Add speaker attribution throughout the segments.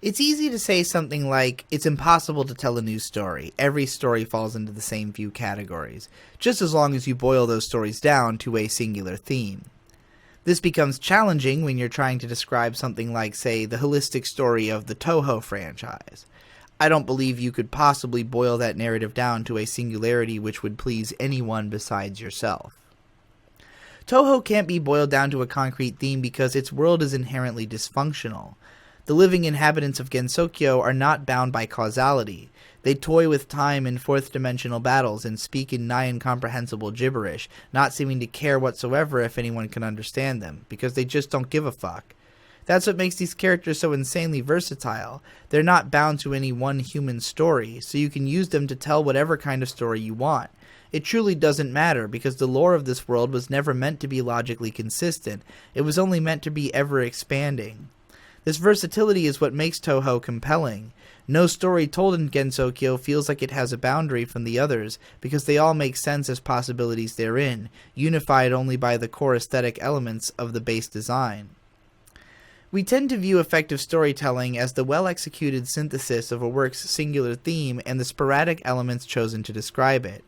Speaker 1: It's easy to say something like, it's impossible to tell a new story. Every story falls into the same few categories, just as long as you boil those stories down to a singular theme. This becomes challenging when you're trying to describe something like, say, the holistic story of the Toho franchise. I don't believe you could possibly boil that narrative down to a singularity which would please anyone besides yourself. Toho can't be boiled down to a concrete theme because its world is inherently dysfunctional. The living inhabitants of Gensokyo are not bound by causality. They toy with time in fourth-dimensional battles and speak in nigh-incomprehensible gibberish, not seeming to care whatsoever if anyone can understand them, because they just don't give a fuck. That's what makes these characters so insanely versatile. They're not bound to any one human story, so you can use them to tell whatever kind of story you want. It truly doesn't matter, because the lore of this world was never meant to be logically consistent. It was only meant to be ever-expanding. This versatility is what makes Toho compelling. No story told in Gensokyo feels like it has a boundary from the others, because they all make sense as possibilities therein, unified only by the core aesthetic elements of the base design. We tend to view effective storytelling as the well-executed synthesis of a work's singular theme and the sporadic elements chosen to describe it.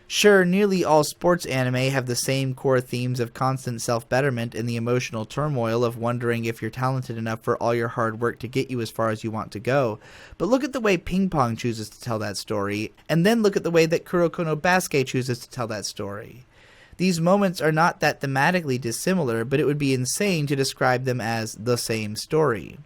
Speaker 1: Sure, nearly all sports anime have the same core themes of constant self-betterment and the emotional turmoil of wondering if you're talented enough for all your hard work to get you as far as you want to go, but look at the way Ping Pong chooses to tell that story, and then look at the way that Kuroko no Basuke chooses to tell that story. These moments are not that thematically dissimilar, but it would be insane to describe them as the same story.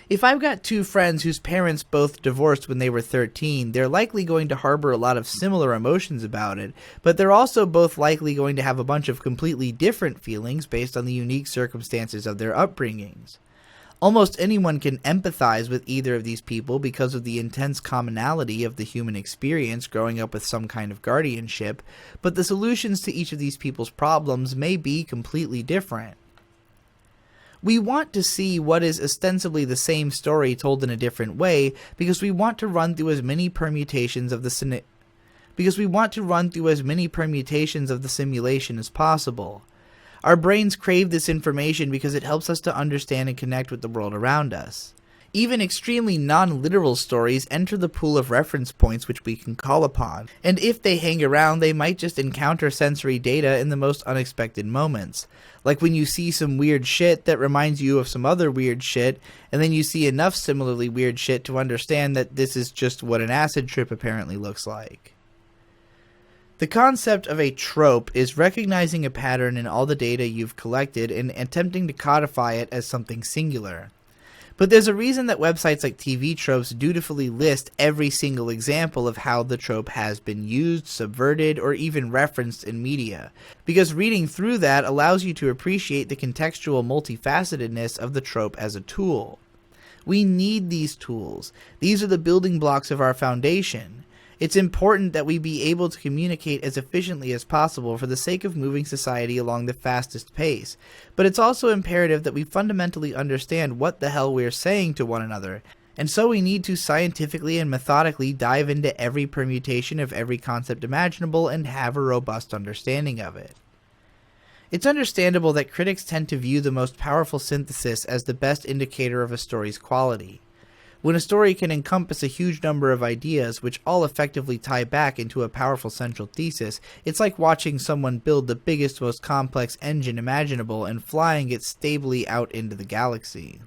Speaker 1: If I've got two friends whose parents both divorced when they were 13, they're likely going to harbor a lot of similar emotions about it, but they're also both likely going to have a bunch of completely different feelings based on the unique circumstances of their upbringings. Almost anyone can empathize with either of these people because of the intense commonality of the human experience growing up with some kind of guardianship, but the solutions to each of these people's problems may be completely different. We want to see what is ostensibly the same story told in a different way because we want to run through as many permutations of the simulation as possible. Our brains crave this information because it helps us to understand and connect with the world around us. Even extremely non-literal stories enter the pool of reference points which we can call upon, and if they hang around, they might just encounter sensory data in the most unexpected moments. Like when you see some weird shit that reminds you of some other weird shit, and then you see enough similarly weird shit to understand that this is just what an acid trip apparently looks like. The concept of a trope is recognizing a pattern in all the data you've collected and attempting to codify it as something singular. But there's a reason that websites like TV Tropes dutifully list every single example of how the trope has been used, subverted, or even referenced in media, because reading through that allows you to appreciate the contextual multifacetedness of the trope as a tool. We need these tools. These are the building blocks of our foundation. It's important that we be able to communicate as efficiently as possible for the sake of moving society along the fastest pace, but it's also imperative that we fundamentally understand what the hell we're saying to one another, and so we need to scientifically and methodically dive into every permutation of every concept imaginable and have a robust understanding of it. It's understandable that critics tend to view the most powerful synthesis as the best indicator of a story's quality. When a story can encompass a huge number of ideas which all effectively tie back into a powerful central thesis, it's like watching someone build the biggest, most complex engine imaginable and flying it stably out into the galaxy.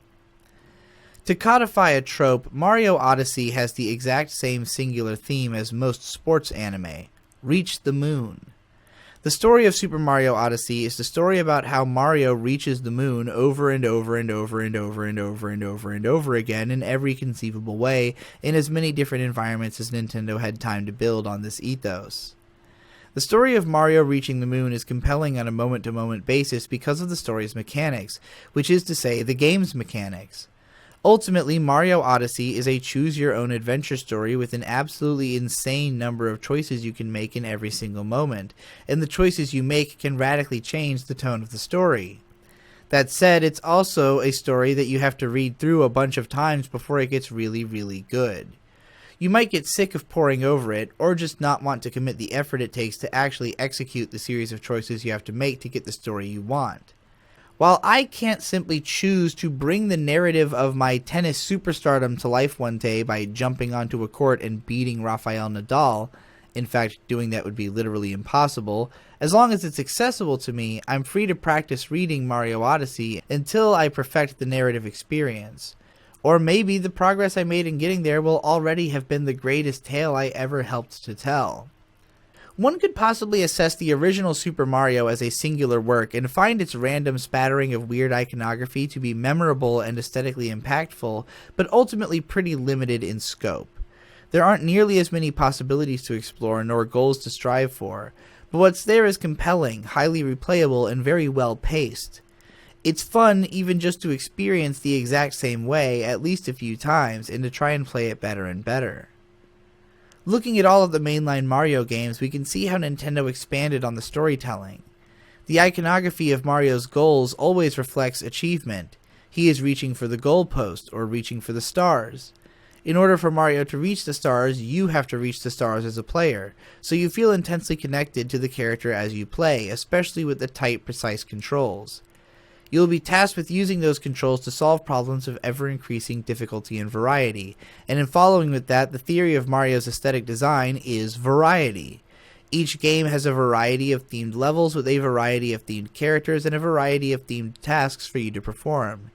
Speaker 1: To codify a trope, Mario Odyssey has the exact same singular theme as most sports anime: reach the moon. The story of Super Mario Odyssey is the story about how Mario reaches the moon over and over and over and over and over and over and over again in every conceivable way in as many different environments as Nintendo had time to build on this ethos. The story of Mario reaching the moon is compelling on a moment-to-moment basis because of the story's mechanics, which is to say, the game's mechanics. Ultimately, Mario Odyssey is a choose-your-own-adventure story with an absolutely insane number of choices you can make in every single moment, and the choices you make can radically change the tone of the story. That said, it's also a story that you have to read through a bunch of times before it gets really, really good. You might get sick of poring over it, or just not want to commit the effort it takes to actually execute the series of choices you have to make to get the story you want. While I can't simply choose to bring the narrative of my tennis superstardom to life one day by jumping onto a court and beating Rafael Nadal, in fact, doing that would be literally impossible, as long as it's accessible to me, I'm free to practice reading Mario Odyssey until I perfect the narrative experience. Or maybe the progress I made in getting there will already have been the greatest tale I ever helped to tell. One could possibly assess the original Super Mario as a singular work and find its random spattering of weird iconography to be memorable and aesthetically impactful, but ultimately pretty limited in scope. There aren't nearly as many possibilities to explore nor goals to strive for, but what's there is compelling, highly replayable, and very well paced. It's fun even just to experience the exact same way at least a few times and to try and play it better and better. Looking at all of the mainline Mario games, we can see how Nintendo expanded on the storytelling. The iconography of Mario's goals always reflects achievement. He is reaching for the goalpost or reaching for the stars. In order for Mario to reach the stars, you have to reach the stars as a player, so you feel intensely connected to the character as you play, especially with the tight, precise controls. You will be tasked with using those controls to solve problems of ever-increasing difficulty and variety, and in following with that, the theory of Mario's aesthetic design is variety. Each game has a variety of themed levels with a variety of themed characters and a variety of themed tasks for you to perform.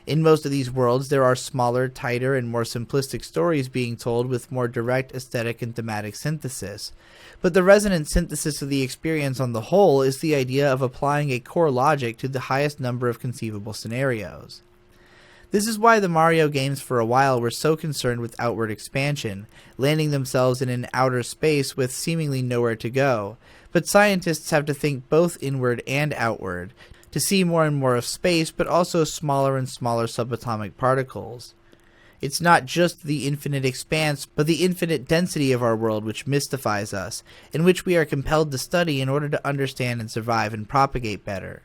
Speaker 1: In most of these worlds, there are smaller, tighter, and more simplistic stories being told with more direct aesthetic and thematic synthesis. But the resonant synthesis of the experience on the whole is the idea of applying a core logic to the highest number of conceivable scenarios. This is why the Mario games for a while were so concerned with outward expansion, landing themselves in an outer space with seemingly nowhere to go. But scientists have to think both inward and outward, to see more and more of space, but also smaller and smaller subatomic particles. It's not just the infinite expanse, but the infinite density of our world which mystifies us, and which we are compelled to study in order to understand and survive and propagate better.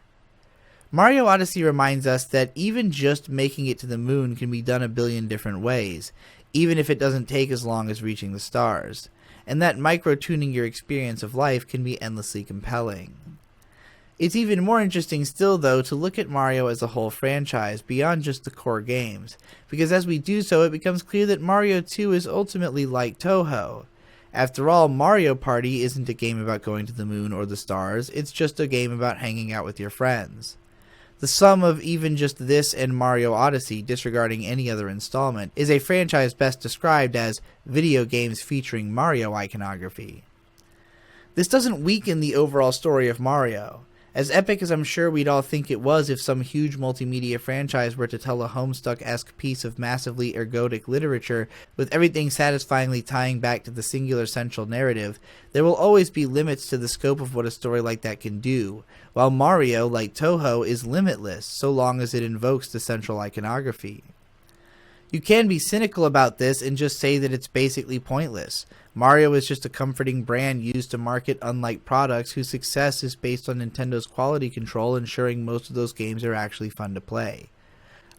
Speaker 1: Mario Odyssey reminds us that even just making it to the moon can be done a billion different ways, even if it doesn't take as long as reaching the stars, and that micro-tuning your experience of life can be endlessly compelling. It's even more interesting still, though, to look at Mario as a whole franchise beyond just the core games, because as we do so, it becomes clear that Mario 2 is ultimately like Toho. After all, Mario Party isn't a game about going to the moon or the stars, it's just a game about hanging out with your friends. The sum of even just this and Mario Odyssey, disregarding any other installment, is a franchise best described as video games featuring Mario iconography. This doesn't weaken the overall story of Mario. As epic as I'm sure we'd all think it was if some huge multimedia franchise were to tell a Homestuck-esque piece of massively ergodic literature with everything satisfyingly tying back to the singular central narrative, there will always be limits to the scope of what a story like that can do, while Mario, like Toho, is limitless so long as it invokes the central iconography. You can be cynical about this and just say that it's basically pointless. Mario is just a comforting brand used to market unlike products whose success is based on Nintendo's quality control ensuring most of those games are actually fun to play.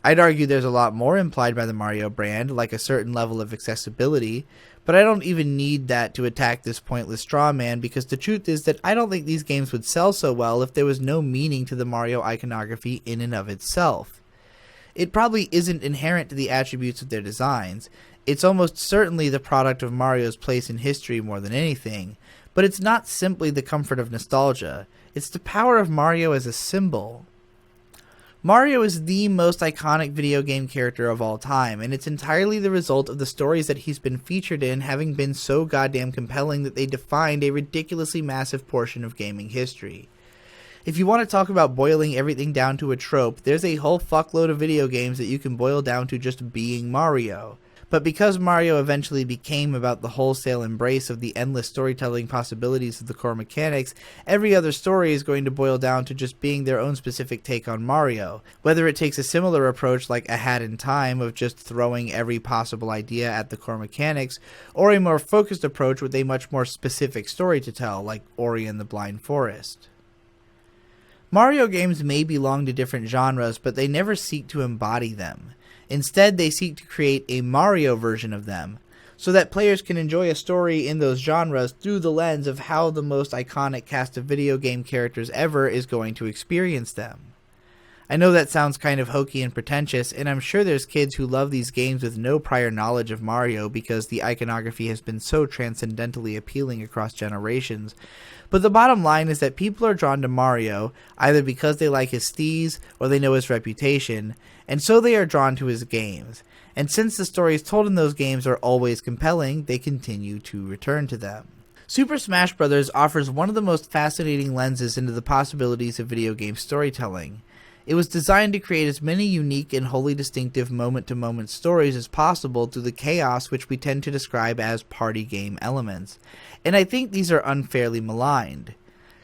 Speaker 1: I'd argue there's a lot more implied by the Mario brand, like a certain level of accessibility, but I don't even need that to attack this pointless straw man because the truth is that I don't think these games would sell so well if there was no meaning to the Mario iconography in and of itself. It probably isn't inherent to the attributes of their designs. It's almost certainly the product of Mario's place in history more than anything, but it's not simply the comfort of nostalgia. It's the power of Mario as a symbol. Mario is the most iconic video game character of all time, and it's entirely the result of the stories that he's been featured in having been so goddamn compelling that they defined a ridiculously massive portion of gaming history. If you want to talk about boiling everything down to a trope, there's a whole fuckload of video games that you can boil down to just being Mario. But because Mario eventually became about the wholesale embrace of the endless storytelling possibilities of the core mechanics, every other story is going to boil down to just being their own specific take on Mario, whether it takes a similar approach like A Hat in Time of just throwing every possible idea at the core mechanics, or a more focused approach with a much more specific story to tell, like Ori and the Blind Forest. Mario games may belong to different genres, but they never seek to embody them. Instead, they seek to create a Mario version of them, so that players can enjoy a story in those genres through the lens of how the most iconic cast of video game characters ever is going to experience them. I know that sounds kind of hokey and pretentious, and I'm sure there's kids who love these games with no prior knowledge of Mario because the iconography has been so transcendentally appealing across generations. But the bottom line is that people are drawn to Mario either because they like his steez or they know his reputation, and so they are drawn to his games. And since the stories told in those games are always compelling, they continue to return to them. Super Smash Bros. Offers one of the most fascinating lenses into the possibilities of video game storytelling. It was designed to create as many unique and wholly distinctive moment-to-moment stories as possible through the chaos which we tend to describe as party game elements, and I think these are unfairly maligned.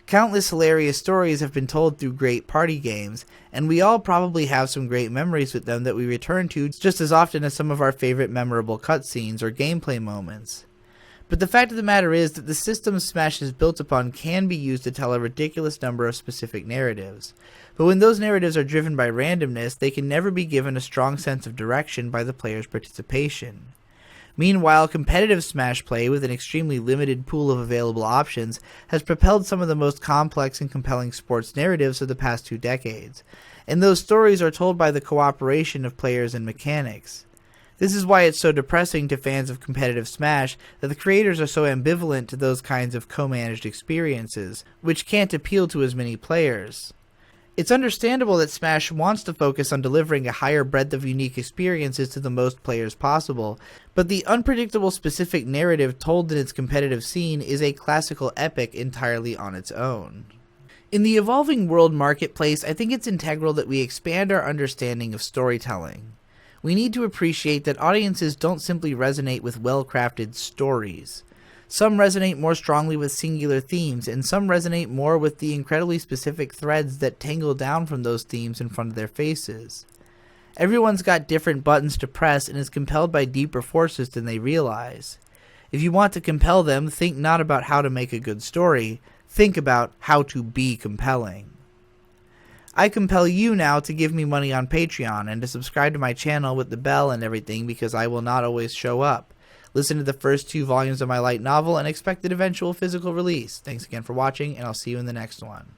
Speaker 1: Countless hilarious stories have been told through great party games, and we all probably have some great memories with them that we return to just as often as some of our favorite memorable cutscenes or gameplay moments. But the fact of the matter is that the system Smash is built upon can be used to tell a ridiculous number of specific narratives. But when those narratives are driven by randomness, they can never be given a strong sense of direction by the player's participation. Meanwhile, competitive Smash play with an extremely limited pool of available options has propelled some of the most complex and compelling sports narratives of the past 2 decades, and those stories are told by the cooperation of players and mechanics. This is why it's so depressing to fans of competitive Smash that the creators are so ambivalent to those kinds of co-managed experiences, which can't appeal to as many players. It's understandable that Smash wants to focus on delivering a higher breadth of unique experiences to the most players possible, but the unpredictable specific narrative told in its competitive scene is a classical epic entirely on its own. In the evolving world marketplace, I think it's integral that we expand our understanding of storytelling. We need to appreciate that audiences don't simply resonate with well-crafted stories. Some resonate more strongly with singular themes, and some resonate more with the incredibly specific threads that tangle down from those themes in front of their faces. Everyone's got different buttons to press and is compelled by deeper forces than they realize. If you want to compel them, think not about how to make a good story, think about how to be compelling. I compel you now to give me money on Patreon and to subscribe to my channel with the bell and everything because I will not always show up. Listen to the first 2 volumes of my light novel and expect an eventual physical release. Thanks again for watching, and I'll see you in the next one.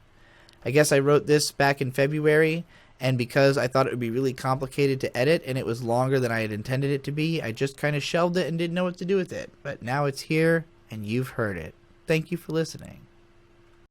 Speaker 1: I guess I wrote this back in February, and because I thought it would be really complicated to edit and it was longer than I had intended it to be, I just kind of shelved it and didn't know what to do with it. But now it's here, and you've heard it. Thank you for listening.